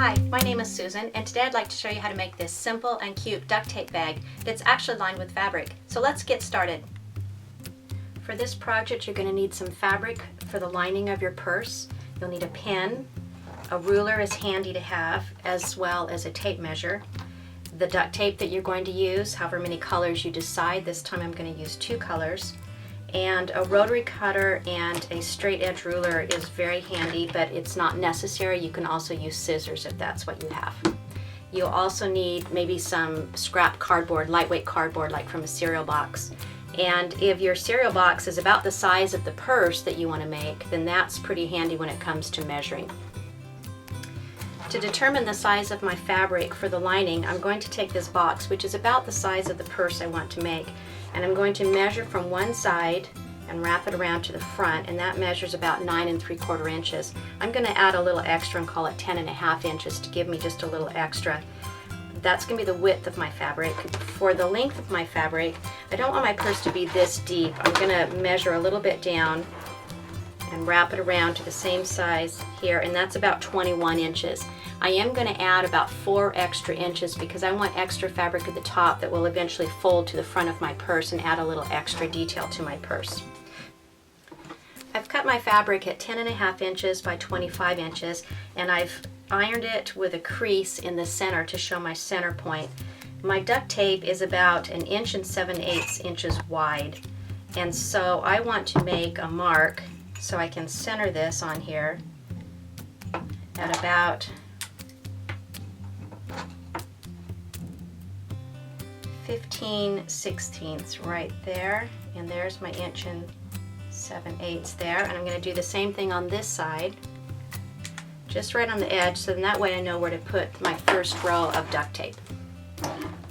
Hi, my name is Susan, and today I'd like to show you how to make this simple and cute duct tape bag that's actually lined with fabric. So let's get started. For this project, you're going to need some fabric for the lining of your purse. You'll need a pen, a ruler is handy to have, as well as a tape measure. The duct tape that you're going to use, however many colors you decide. This time I'm going to use 2 colors. And a rotary cutter and a straight edge ruler is very handy, but it's not necessary. You can also use scissors if that's what you have. You'll also need maybe some scrap cardboard, lightweight cardboard like from a cereal box. And if your cereal box is about the size of the purse that you want to make, then that's pretty handy when it comes to measuring. To determine the size of my fabric for the lining, I'm going to take this box, which is about the size of the purse I want to make, and I'm going to measure from one side and wrap it around to the front, and that measures about 9 3/4 inches. I'm going to add a little extra and call it 10 1/2 inches to give me just a little extra. That's going to be the width of my fabric. For the length of my fabric, I don't want my purse to be this deep. I'm going to measure a little bit down and wrap it around to the same size here, and that's about 21 inches. I am going to add about 4 extra inches because I want extra fabric at the top that will eventually fold to the front of my purse and add a little extra detail to my purse. I've cut my fabric at 10 1/2 inches by 25 inches, and I've ironed it with a crease in the center to show my center point. My duct tape is about 1 7/8 inches wide, and so I want to make a mark so I can center this on here at about 15/16 right there, and there's my 1 7/8 there. And I'm going to do the same thing on this side, just right on the edge, so then that way I know where to put my first row of duct tape.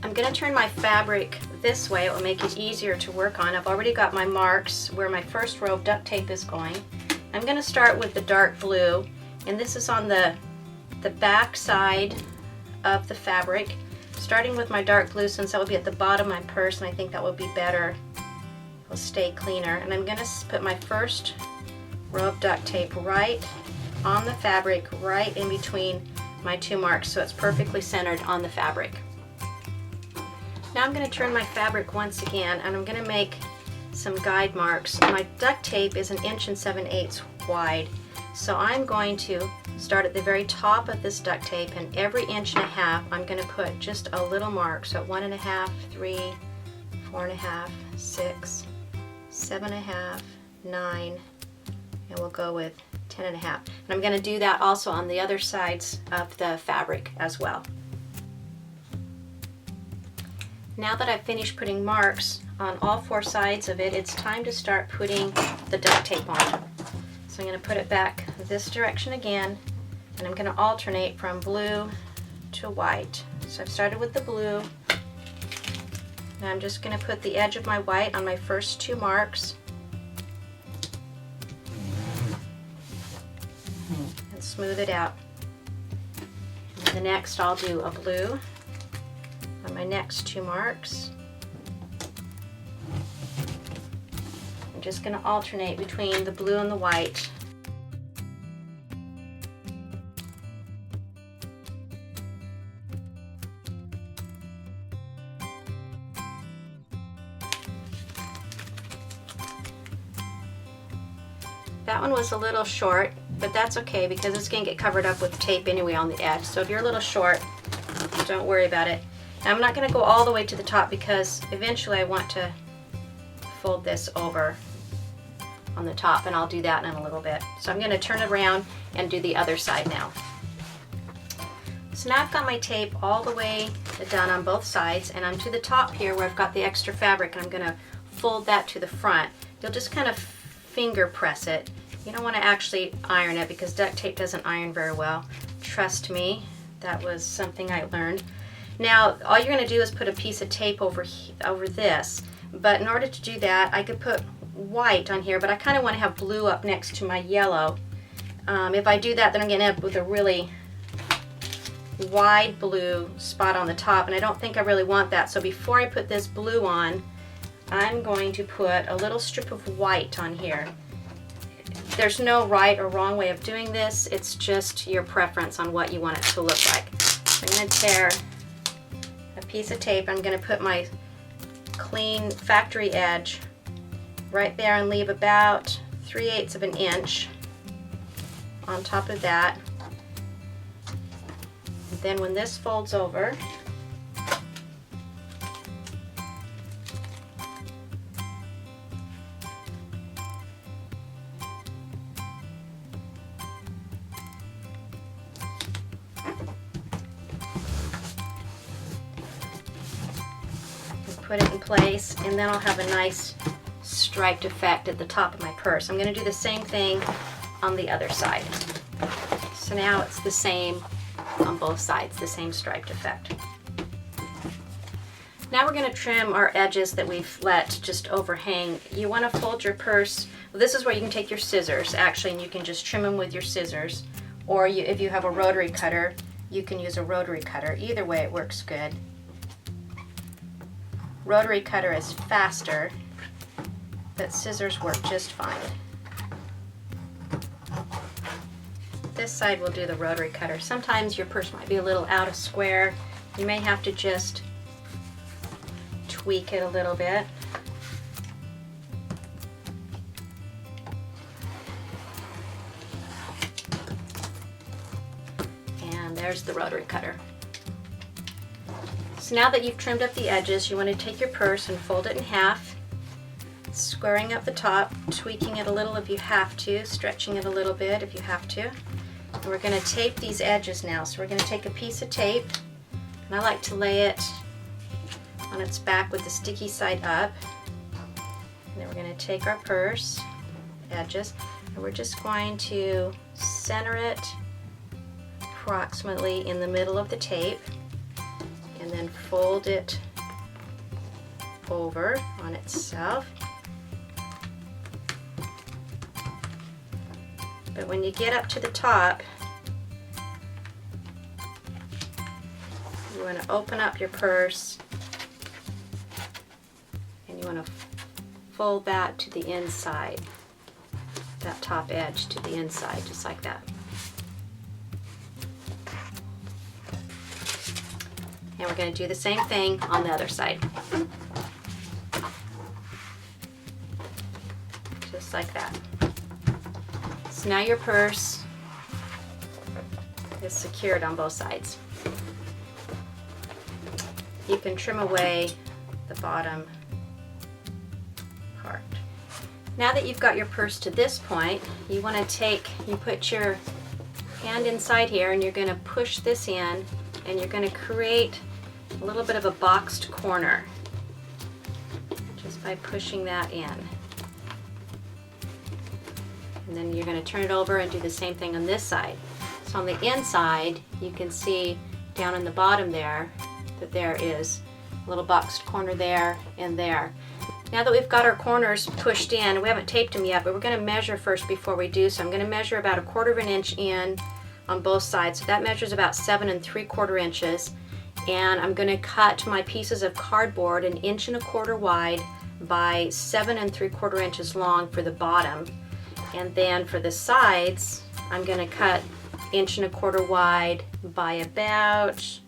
I'm going to turn my fabric this way. It will make it easier to work on. I've already got my marks where my first row of duct tape is going. I'm going to start with the dark blue, and this is on the back side of the fabric, starting with my dark blue since that will be at the bottom of my purse, and I think that will be better. It will stay cleaner. And I'm going to put my first row of duct tape right on the fabric, right in between my 2 marks, so it's perfectly centered on the fabric. Now I'm going to turn my fabric once again, and I'm going to make some guide marks. My duct tape is 1 7/8 wide, so I'm going to start at the very top of this duct tape, and every 1 1/2 I'm going to put just a little mark. So 1 1/2, 3, 4 1/2, 6, 7 1/2, 9, and we'll go with 10 1/2. And I'm going to do that also on the other sides of the fabric as well. Now that I've finished putting marks on all 4 sides of it, it's time to start putting the duct tape on. So I'm going to put it back this direction again, and I'm going to alternate from blue to white. So I've started with the blue. Now I'm just going to put the edge of my white on my first 2 marks and smooth it out. And the next I'll do a blue on my next 2 marks. I'm just going to alternate between the blue and the white. That one was a little short, but that's okay because it's going to get covered up with tape anyway on the edge. So if you're a little short, don't worry about it. Now I'm not going to go all the way to the top because eventually I want to fold this over on the top, and I'll do that in a little bit. So I'm going to turn it around and do the other side now. So now I've got my tape all the way done on both sides, and I'm to the top here where I've got the extra fabric, and I'm going to fold that to the front. You'll just kind of finger press it. You don't want to actually iron it because duct tape doesn't iron very well. Trust me, that was something I learned. Now all you're going to do is put a piece of tape over this, but in order to do that I could put white on here, but I kind of want to have blue up next to my yellow. If I do that, then I'm going to end up with a really wide blue spot on the top, and I don't think I really want that. So before I put this blue on, I'm going to put a little strip of white on here. There's no right or wrong way of doing this. It's just your preference on what you want it to look like. So I'm going to tear a piece of tape. I'm going to put my clean factory edge right there and leave about 3/8 of an inch on top of that. And then when this folds over, put it in place, and then I'll have a nice striped effect at the top of my purse. I'm going to do the same thing on the other side. So now it's the same on both sides, the same striped effect. Now we're going to trim our edges that we've let just overhang. You want to fold your purse. Well, this is where you can take your scissors actually, and you can just trim them with your scissors, or if you have a rotary cutter, you can use a rotary cutter. Either way it works good. Rotary cutter is faster, but scissors work just fine. This side will do the rotary cutter. Sometimes your purse might be a little out of square. You may have to just tweak it a little bit. And there's the rotary cutter. So now that you've trimmed up the edges, you want to take your purse and fold it in half, squaring up the top, tweaking it a little if you have to, stretching it a little bit if you have to. And we're going to tape these edges now. So we're going to take a piece of tape, and I like to lay it on its back with the sticky side up. And then we're going to take our purse edges, and we're just going to center it approximately in the middle of the tape, and then fold it over on itself. But when you get up to the top, you want to open up your purse and you want to fold that to the inside, that top edge to the inside, just like that. And we're going to do the same thing on the other side. Just like that. So now your purse is secured on both sides. You can trim away the bottom part. Now that you've got your purse to this point, you want to put your hand inside here, and you're going to push this in, and you're going to create a little bit of a boxed corner just by pushing that in. And then you're going to turn it over and do the same thing on this side. So on the inside, you can see down in the bottom there that there is a little boxed corner there and there. Now that we've got our corners pushed in, we haven't taped them yet, but we're going to measure first before we do so. I'm going to measure about 1/4 of an inch in on both sides. So that measures about 7 3/4 inches. And I'm going to cut my pieces of cardboard 1 1/4 inch wide by 7 3/4 inches long for the bottom. And then for the sides, I'm going to cut 1 1/4 inch wide by about,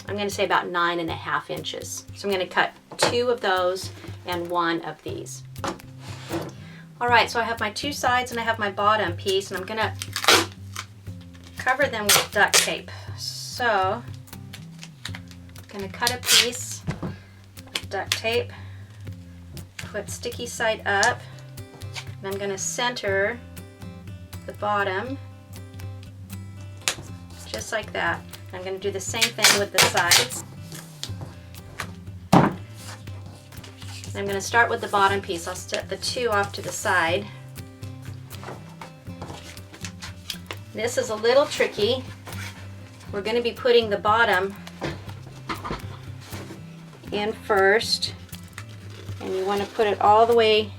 I'm going to say about 9.5 inches. So I'm going to cut 2 of those and 1 of these. Alright, so I have my 2 sides and I have my bottom piece, and I'm going to cover them with duct tape. So I'm going to cut a piece of duct tape, put sticky side up, and I'm going to center the bottom just like that. I'm going to do the same thing with the sides. I'm going to start with the bottom piece. I'll set the 2 off to the side. This is a little tricky. We're going to be putting the bottom in first, and you want to put it all the way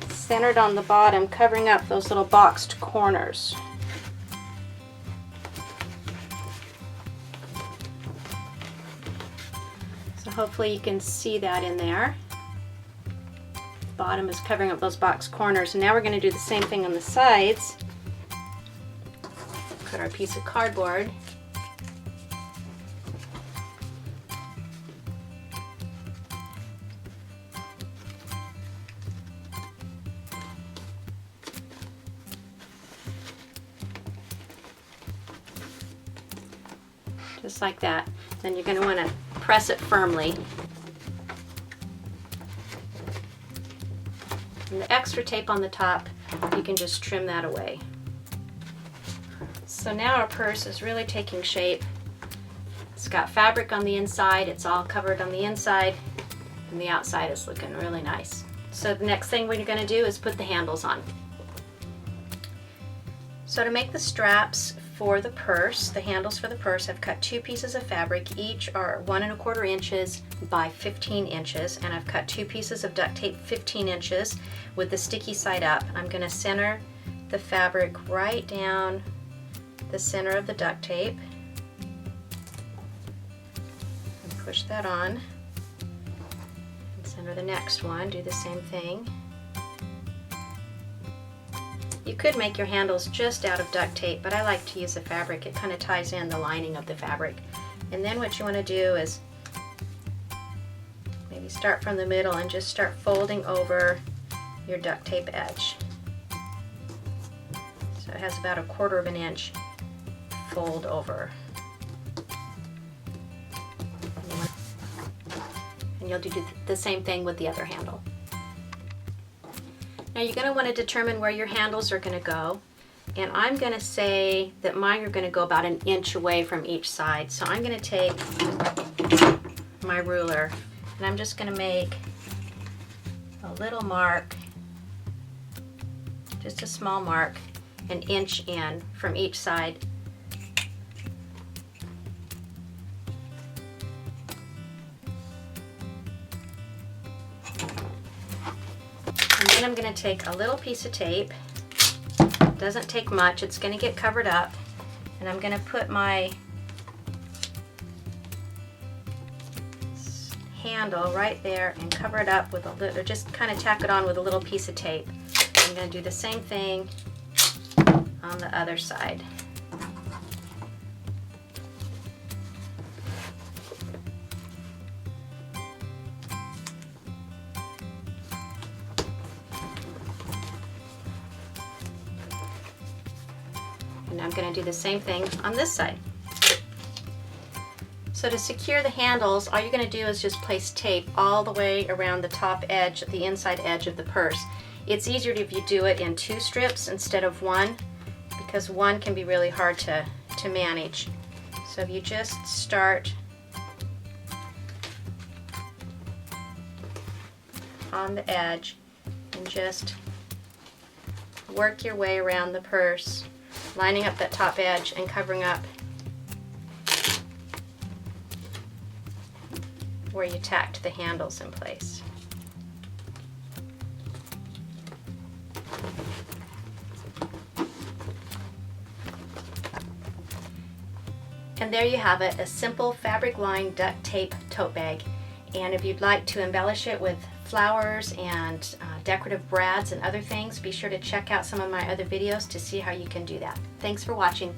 centered on the bottom, covering up those little boxed corners. So hopefully you can see that in there. bottom is covering up those box corners. And now we're going to do the same thing on the sides. Put our piece of cardboard. Just like that. Then you're going to want to press it firmly. And the extra tape on the top, you can just trim that away. So now our purse is really taking shape. It's got fabric on the inside, it's all covered on the inside, and the outside is looking really nice. So the next thing we're going to do is put the handles on. So to make the straps for the purse, the handles for the purse, I've cut 2 pieces of fabric. Each are 1 1/4 inches by 15 inches, and I've cut 2 pieces of duct tape 15 inches with the sticky side up. I'm going to center the fabric right down the center of the duct tape and push that on. And center the next one, do the same thing. You could make your handles just out of duct tape, but I like to use the fabric. It kind of ties in the lining of the fabric. And then what you want to do is maybe start from the middle and just start folding over your duct tape edge. So it has about 1/4 inch fold over. And you'll do the same thing with the other handle. Now you're going to want to determine where your handles are going to go, and I'm going to say that mine are going to go about 1 inch away from each side. So I'm going to take my ruler and I'm just going to make a little mark, just a small mark, 1 inch in from each side. And then I'm going to take a little piece of tape. It doesn't take much, it's going to get covered up. And I'm going to put my handle right there and cover it up with a little, or just kind of tack it on with a little piece of tape. I'm going to do the same thing on the other side. And I'm going to do the same thing on this side. So to secure the handles, all you're going to do is just place tape all the way around the top edge, the inside edge of the purse. It's easier if you do it in 2 strips instead of 1, because 1 can be really hard to manage. So if you just start on the edge and just work your way around the purse, lining up that top edge and covering up where you tacked the handles in place. And there you have it, a simple fabric-lined duct tape tote bag. And if you'd like to embellish it with flowers and decorative brads and other things, be sure to check out some of my other videos to see how you can do that. Thanks for watching.